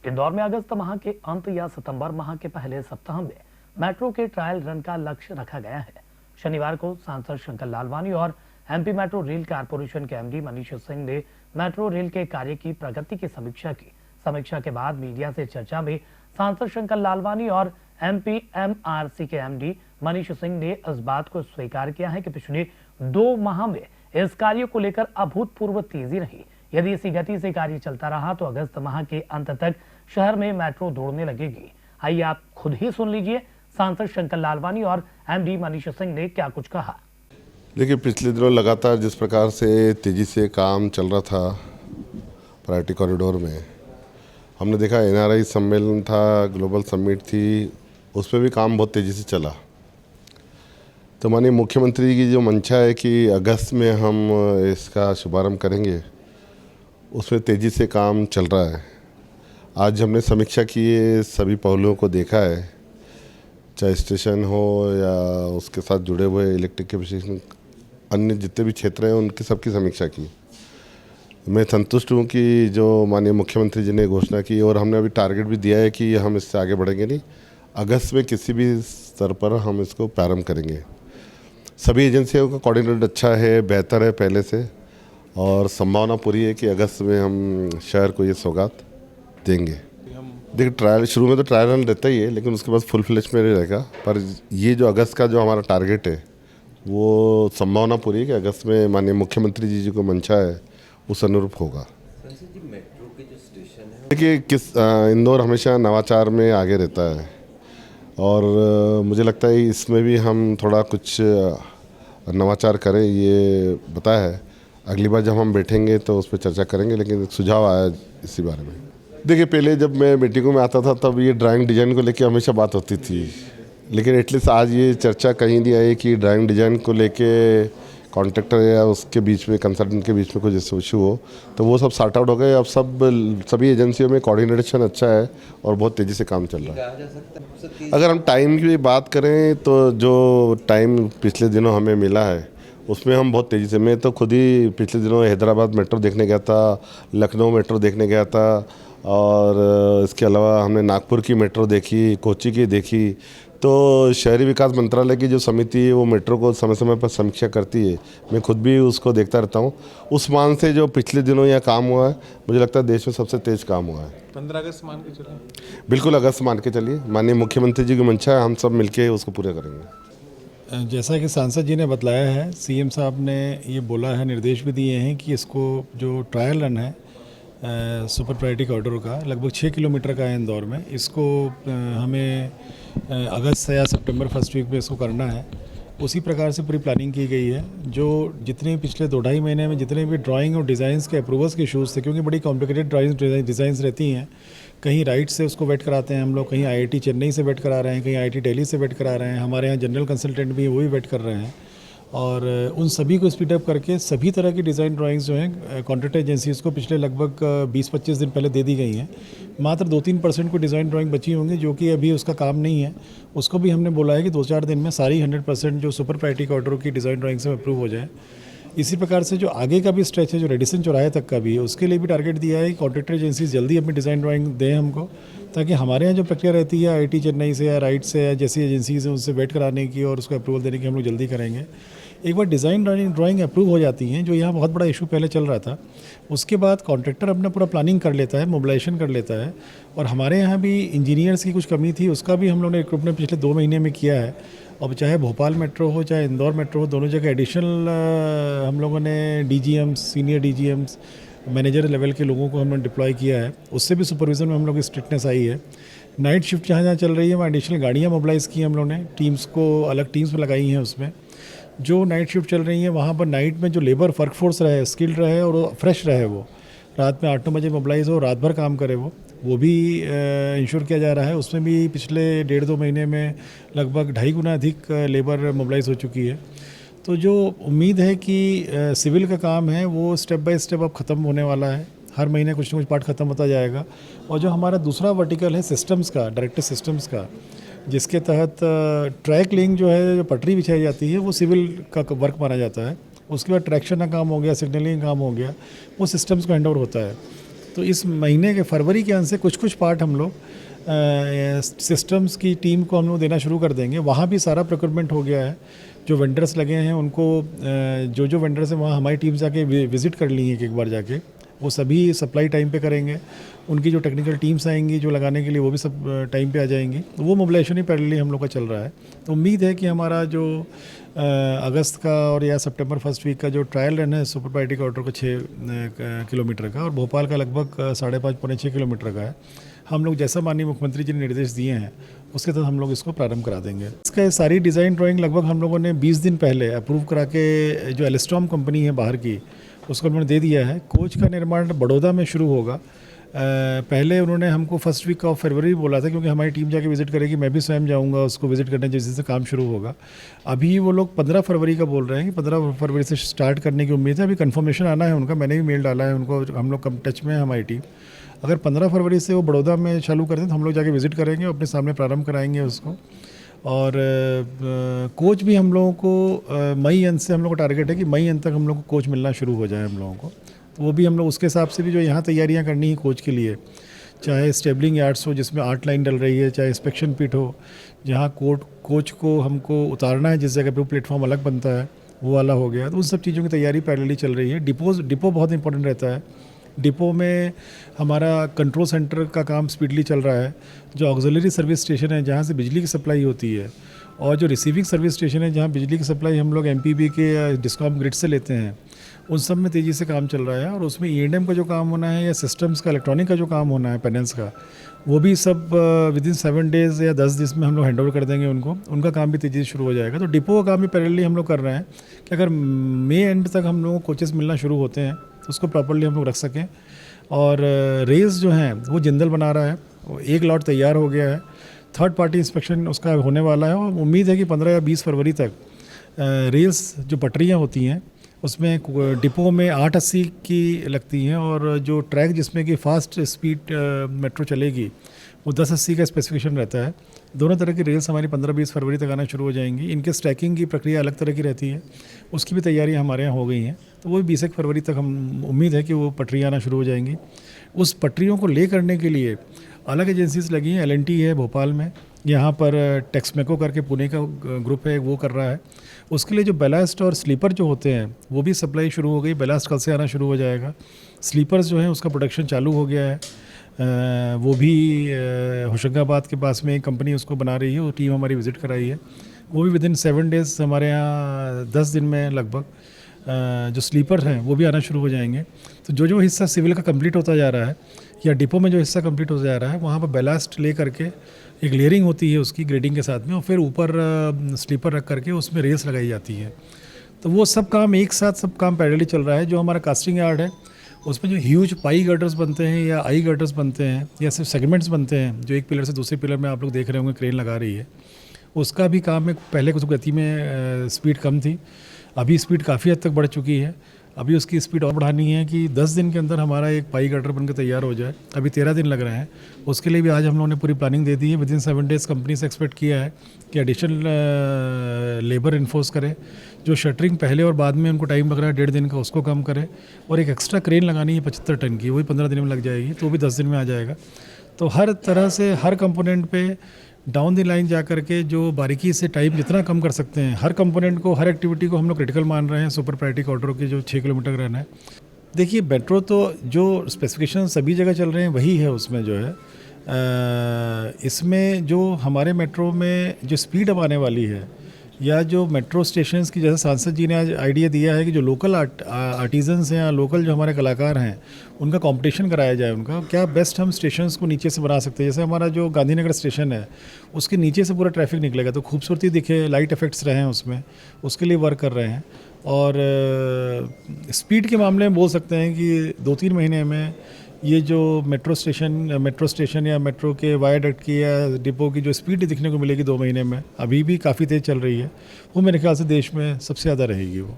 इंदौर में अगस्त माह के अंत या सितंबर माह के पहले सप्ताह में मेट्रो के ट्रायल रन का लक्ष्य रखा गया है। शनिवार को सांसद शंकर लालवानी और एमपी मेट्रो रेल कारपोरेशन के एमडी मनीष सिंह ने मेट्रो रेल के कार्य की प्रगति की समीक्षा की। समीक्षा के बाद मीडिया से चर्चा में सांसद शंकर लालवानी और एमपी एमआरसी के एमडी मनीष सिंह ने इस बात को स्वीकार किया है कि पिछले 2 माह में इस कार्य को लेकर अभूतपूर्व तेजी रही। यदि इसी गति से कार्य चलता रहा तो अगस्त माह के अंत तक शहर में मेट्रो दौड़ने लगेगी। आइए आप खुद ही सुन लीजिए सांसद शंकर लालवानी और एमडी मनीष सिंह ने क्या कुछ कहा। देखिए, पिछले दिनों लगातार जिस प्रकार से तेज़ी से काम चल रहा था प्रायोरिटी कॉरिडोर में, हमने देखा एनआरआई सम्मेलन था, ग्लोबल समिट थी, उस पर भी काम बहुत तेज़ी से चला। तो माननीय मुख्यमंत्री की जो मंशा है कि अगस्त में हम इसका शुभारंभ करेंगे, उसमें तेज़ी से काम चल रहा है। आज हमने समीक्षा की है, सभी पहलुओं को देखा है, चाहे स्टेशन हो या उसके साथ जुड़े हुए इलेक्ट्रिफिकेशन अन्य जितने भी क्षेत्र हैं उनकी सबकी समीक्षा की। मैं संतुष्ट हूँ कि जो माननीय मुख्यमंत्री जी ने घोषणा की और हमने अभी टारगेट भी दिया है कि हम इससे आगे बढ़ेंगे नहीं, अगस्त में किसी भी स्तर पर हम इसको प्रारंभ करेंगे। सभी एजेंसियों का कोऑर्डिनेट अच्छा है, बेहतर है पहले से, और संभावना पूरी है कि अगस्त में हम शहर को ये सौगात देंगे। देखिए, ट्रायल शुरू में तो ट्रायल रन रहता ही है, लेकिन उसके बाद फुल फ्लेज में रहेगा। पर ये जो अगस्त का जो हमारा टारगेट है, वो संभावना पूरी है कि अगस्त में माननीय मुख्यमंत्री जी को मंशा है उस अनुरूप होगा। मेट्रो के जो स्टेशन है, देखिए, इंदौर हमेशा नवाचार में आगे रहता है और मुझे लगता है इसमें भी हम थोड़ा कुछ नवाचार करें, ये बताया है। अगली बार जब हम बैठेंगे तो उस पर चर्चा करेंगे, लेकिन सुझाव आया इसी बारे में। देखिए, पहले जब मैं मीटिंगों में आता था तब ये ड्राइंग डिज़ाइन को लेके हमेशा बात होती थी, लेकिन एटलीस्ट आज ये चर्चा कहीं नहीं आई कि ड्राइंग डिज़ाइन को लेके कॉन्ट्रैक्टर या उसके बीच में कंसल्टेंट के बीच में कुछ इशू हो, तो वो सब सॉर्ट आउट हो गए। अब सभी एजेंसियों में कोऑर्डिनेशन अच्छा है और बहुत तेज़ी से काम चल रहा है। अगर हम टाइम की बात करें तो जो टाइम पिछले दिनों हमें मिला है उसमें हम बहुत तेज़ी से, मैं तो खुद ही पिछले दिनों हैदराबाद मेट्रो देखने गया था, लखनऊ मेट्रो देखने गया था, और इसके अलावा हमने नागपुर की मेट्रो देखी, कोच्चि की देखी। तो शहरी विकास मंत्रालय की जो समिति है वो मेट्रो को समय समय पर समीक्षा करती है, मैं खुद भी उसको देखता रहता हूँ। उस मान से जो पिछले दिनों यहाँ काम हुआ है, मुझे लगता है देश में सबसे तेज़ काम हुआ है। 15 अगस्त मान के चलिए। बिल्कुल अगस्त मान के चलिए, माननीय मुख्यमंत्री जी की मंशा है, हम सब मिलके उसको पूरा करेंगे। जैसा कि सांसद जी ने बतलाया है, सीएम साहब ने ये बोला है, निर्देश भी दिए हैं कि इसको जो ट्रायल रन है सुपर प्रायोरिटी कॉरिडोर का लगभग 6 किलोमीटर का है इंदौर में, इसको हमें अगस्त या सितंबर फर्स्ट वीक में इसको करना है। उसी प्रकार से पूरी प्लानिंग की गई है। जो जितने पिछले 2-2.5 महीने में जितने भी ड्राइंग और डिज़ाइंस के अप्रूवल्स के इशूज़ थे, क्योंकि बड़ी कॉम्प्लिकेटेड डिज़ाइंस रहती हैं, कहीं राइट से उसको वेट कराते हैं हम लोग, कहीं आईआईटी चेन्नई से वेट करा रहे हैं, कहीं आईआईटी दिल्ली से वेट करा रहे हैं, हमारे यहाँ जनरल कंसल्टेंट भी वो भी वेट कर रहे हैं, और उन सभी को स्पीडअप करके सभी तरह की डिज़ाइन ड्राइंग्स जो हैं कॉन्ट्रैक्ट एजेंसीज़ को पिछले लगभग 20-25 दिन पहले दे दी गई हैं। मात्र 2-3% को डिज़ाइन ड्राइंग बची होंगी जो कि अभी उसका काम नहीं है, उसको भी हमने बोला है कि 2-4 दिन में सारी 100% जो सुपर प्रायोरिटी कॉरिडोर की डिज़ाइन ड्राइंग से अप्रूव हो जाए। इसी प्रकार से जो आगे का भी स्ट्रेच है, जो रेडिसन चौराहे तक का भी है, उसके लिए भी टारगेट दिया है कि कॉन्ट्रैक्टर एजेंसीज जल्दी अपनी डिज़ाइन ड्राइंग दें हमको, ताकि हमारे यहाँ जो प्रक्रिया रहती है आईआईटी चेन्नई से या राइट से या जैसी एजेंसीज हैं उनसे वेट कराने की और उसको अप्रूवल देने की, हम लोग जल्दी करेंगे। एक बार डिज़ाइन ड्राइंग अप्रूव हो जाती हैं, जो यहाँ बहुत बड़ा इशू पहले चल रहा था, उसके बाद कॉन्ट्रैक्टर अपना पूरा प्लानिंग कर लेता है, मोबिलाइजेशन कर लेता है। और हमारे यहाँ भी इंजीनियर्स की कुछ कमी थी, उसका भी हम लोगों ने रिक्रूटमेंट पिछले 2 महीने में किया है। अब चाहे भोपाल मेट्रो हो चाहे इंदौर मेट्रो हो, दोनों जगह एडिशनल हम लोगों ने DGMs, senior DGMs, manager level के लोगों को हमने डिप्लॉय किया है। उससे भी सुपरविज़न में हम लोग की स्ट्रिक्टनेस आई है। नाइट शिफ्ट जहाँ जहाँ चल रही है वहाँ एडिशनल गाड़ियाँ मोबिलाइज़ की हम लोगों ने, टीम्स को अलग टीम्स में लगाई हैं। उसमें जो नाइट शिफ्ट चल रही है वहाँ पर नाइट में जो लेबर वर्कफोर्स रहे, स्किल्ड रहे और फ्रेश रहे, वो रात में 8-9 बजे मोबिलाइज हो, रात भर काम करे, वो भी इंश्योर किया जा रहा है। उसमें भी पिछले 1.5-2 महीने में लगभग 2.5 गुना अधिक लेबर मोबिलाइज हो चुकी है। तो जो उम्मीद है कि सिविल का काम है वो स्टेप बाय स्टेप अब ख़त्म होने वाला है, हर महीने कुछ ना कुछ पार्ट ख़त्म होता जाएगा। और जो हमारा दूसरा वर्टिकल है सिस्टम्स का, डायरेक्टिव सिस्टम्स का, जिसके तहत ट्रैक लिंक जो है, जो पटरी बिछाई जाती है, वो सिविल का वर्क माना जाता है। उसके बाद ट्रैक्शन का काम हो गया, सिग्नलिंग का काम हो गया, वो सिस्टम्स को हैंड ओवर होता है। तो इस महीने के फरवरी के अंत से कुछ कुछ पार्ट हम लोग सिस्टम्स की टीम को हम लोग देना शुरू कर देंगे। वहाँ भी सारा प्रोक्योरमेंट हो गया है। जो वेंडर्स लगे हैं उनको जो वेंडर्स हैं वहाँ हमारी टीम जाके विज़िट कर ली है एक बार जाके, वो सभी सप्लाई टाइम पे करेंगे। उनकी जो टेक्निकल टीम्स आएंगी जो लगाने के लिए वो भी सब टाइम पे आ जाएंगी। तो वो मोबिलाइजेशन ही पैरेलली हम लोग का चल रहा है। तो उम्मीद है कि हमारा जो अगस्त का और या सितंबर फर्स्ट वीक का जो ट्रायल रन है सुपर प्रायोरिटी कॉरिडोर का 6 किलोमीटर का और भोपाल का लगभग 5.5 पौने 6 किलोमीटर का है, हम लोग जैसा माननीय मुख्यमंत्री जी ने निर्देश दिए हैं उसके तहत हम लोग इसको प्रारंभ करा देंगे। इसका सारी डिज़ाइन ड्राइंग लगभग हम लोगों ने 20 दिन पहले अप्रूव करा के जो एलिस्टॉम कंपनी है बाहर की उसको उन्होंने दे दिया है। कोच का निर्माण बड़ौदा में शुरू होगा। पहले उन्होंने हमको फर्स्ट वीक ऑफ फरवरी बोला था क्योंकि हमारी टीम जाके विज़िट करेगी, मैं भी स्वयं जाऊंगा उसको विज़िट करने जिस से काम शुरू होगा। अभी वो लोग 15 फरवरी का बोल रहे हैं कि 15 फरवरी से स्टार्ट करने की उम्मीद है। अभी कंफर्मेशन आना है उनका, मैंने भी मेल डाला है उनको, हम लोग कम टच में है हमारी टीम। अगर 15 फरवरी से वो बड़ौदा में चालू कर दें तो हम लोग जाके विज़िट करेंगे, अपने सामने प्रारंभ कराएंगे उसको। और कोच भी हम लोगों को मई अंत से हम लोग को टारगेट है कि मई अंत तक हम लोग को कोच मिलना शुरू हो जाए हम लोगों को। तो वो भी हम लोग उसके हिसाब से भी जो यहाँ तैयारियाँ करनी है कोच के लिए, चाहे स्टेबलिंग यार्ड्स हो जिसमें 8 लाइन डल रही है, चाहे इंस्पेक्शन पिट हो जहाँ कोच को हमको उतारना है जिस जगह पे वो प्लेटफॉर्म अलग बनता है वो वाला हो गया। तो उन सब चीज़ों की तैयारी पैरेलली चल रही है। डिपो बहुत इंपॉर्टेंट रहता है। डिपो में हमारा कंट्रोल सेंटर का काम स्पीडली चल रहा है। जो ऑक्सिलरी सर्विस स्टेशन है जहाँ से बिजली की सप्लाई होती है और जो रिसीविंग सर्विस स्टेशन है जहाँ बिजली की सप्लाई हम लोग एमपीबी के या डिस्कॉम ग्रिड से लेते हैं, उन सब में तेज़ी से काम चल रहा है। और उसमें ईएनएम का जो काम होना है या सिस्टम्स का इलेक्ट्रॉनिक का जो काम होना है पैनल्स का, वो भी सब विदिन 7 डेज़ या 10 दिन में हम लोग हैंडओवर कर देंगे उनको। उनका काम भी तेज़ी से शुरू हो जाएगा। तो डिपो का काम भी पैरेलली हम लोग कर रहे हैं कि अगर मई एंड तक हम लोगों को कोचेस मिलना शुरू होते हैं तो उसको प्रॉपर्ली हम लोग रख सकें। और रेस जो हैं वो जिंदल बना रहा है, एक लॉट तैयार हो गया है, थर्ड पार्टी इंस्पेक्शन उसका होने वाला है और उम्मीद है कि 15 या 20 फरवरी तक रेल्स जो पटरियाँ होती हैं उसमें डिपो में 880 की लगती हैं और जो ट्रैक जिसमें कि फास्ट स्पीड मेट्रो चलेगी वो 1080 का स्पेसिफिकेशन रहता है। दोनों तरह की रेल्स हमारी 15-20 फरवरी तक आना शुरू हो जाएंगी। इनके स्टैकिंग की प्रक्रिया अलग तरह की रहती है, उसकी भी तैयारी हमारे यहाँ हो गई हैं। तो वो 20 फरवरी तक हम उम्मीद है कि वो पटरियाँ आना शुरू हो जाएंगी। उस पटरियों को ले करने के लिए अलग एजेंसीज लगी हैं। एल&टी है भोपाल में, यहाँ पर टेक्समेको करके पुणे का ग्रुप है वो कर रहा है। उसके लिए जो बैलास्ट और स्लीपर जो होते हैं वो भी सप्लाई शुरू हो गई। बैलास्ट कल से आना शुरू हो जाएगा। स्लीपर्स जो है उसका प्रोडक्शन चालू हो गया है। वो भी होशंगाबाद के पास में एक कंपनी उसको बना रही है, वो टीम हमारी विज़िट कराई है। वो भी विदिन 7 डेज़ हमारे यहाँ 10 दिन में लगभग जो स्लीपर हैं वो भी आना शुरू हो जाएंगे। तो जो हिस्सा सिविल का कंप्लीट होता जा रहा है या डिपो में जो हिस्सा कंप्लीट होता जा रहा है वहाँ पर बैलास्ट ले करके एक लेयरिंग होती है उसकी ग्रेडिंग के साथ में और फिर ऊपर स्लीपर रख करके उसमें रेस लगाई जाती है। तो वो सब काम एक साथ सब काम पैरेलली चल रहा है। जो हमारा कास्टिंग यार्ड है उसमें जो ह्यूज पाई गर्डर्स बनते हैं या आई गर्डर्स बनते हैं या सिर्फ सेगमेंट्स बनते हैं जो एक पिलर से दूसरे पिलर में आप लोग देख रहे होंगे क्रेन लगा रही है, उसका भी काम में पहले कुछ गति में स्पीड कम थी, अभी स्पीड काफ़ी हद तक बढ़ चुकी है। अभी उसकी स्पीड और बढ़ानी है कि 10 दिन के अंदर हमारा एक पाई गर्डर बनकर तैयार हो जाए। अभी 13 दिन लग रहे हैं, उसके लिए भी आज हम लोगों ने पूरी प्लानिंग दे दी है। विदिन 7 डेज़ कंपनी से एक्सपेक्ट किया है कि एडिशनल लेबर इन्फोर्स करे, जो शटरिंग पहले और बाद में उनको टाइम लग रहा है 1.5 दिन का उसको कम करे, और एक एक्स्ट्रा क्रेन लगानी है 75 टन की, वही 15 दिन में लग जाएगी, तो भी 10 दिन में आ जाएगा। तो हर तरह से हर कंपोनेंट पे डाउन द लाइन जा करके जो बारीकी से टाइम जितना कम कर सकते हैं, हर कंपोनेंट को हर एक्टिविटी को हम लोग क्रिटिकल मान रहे हैं सुपर प्रायोरिटी कॉरिडोर की जो 6 किलोमीटर का रन है। देखिए मेट्रो तो जो स्पेसिफिकेशन सभी जगह चल रहे हैं वही है उसमें जो है। इसमें जो हमारे मेट्रो में जो स्पीड अब आने वाली है या जो मेट्रो स्टेशंस की, जैसे सांसद जी ने आज आइडिया दिया है कि जो लोकल आर्टिजन्स हैं या लोकल जो हमारे कलाकार हैं उनका कंपटीशन कराया जाए, उनका क्या बेस्ट हम स्टेशंस को नीचे से बना सकते हैं। जैसे हमारा जो गांधीनगर स्टेशन है उसके नीचे से पूरा ट्रैफिक निकलेगा तो खूबसूरती दिखे, लाइट इफेक्ट्स रहें उसमें, उसके लिए वर्क कर रहे हैं। और स्पीड के मामले में बोल सकते हैं कि 2-3 महीने में ये जो मेट्रो स्टेशन या मेट्रो के वायाडक्ट की या डिपो की जो स्पीड दिखने को मिलेगी 2 महीने में, अभी भी काफ़ी तेज़ चल रही है, वो मेरे ख्याल से देश में सबसे ज़्यादा रहेगी वो।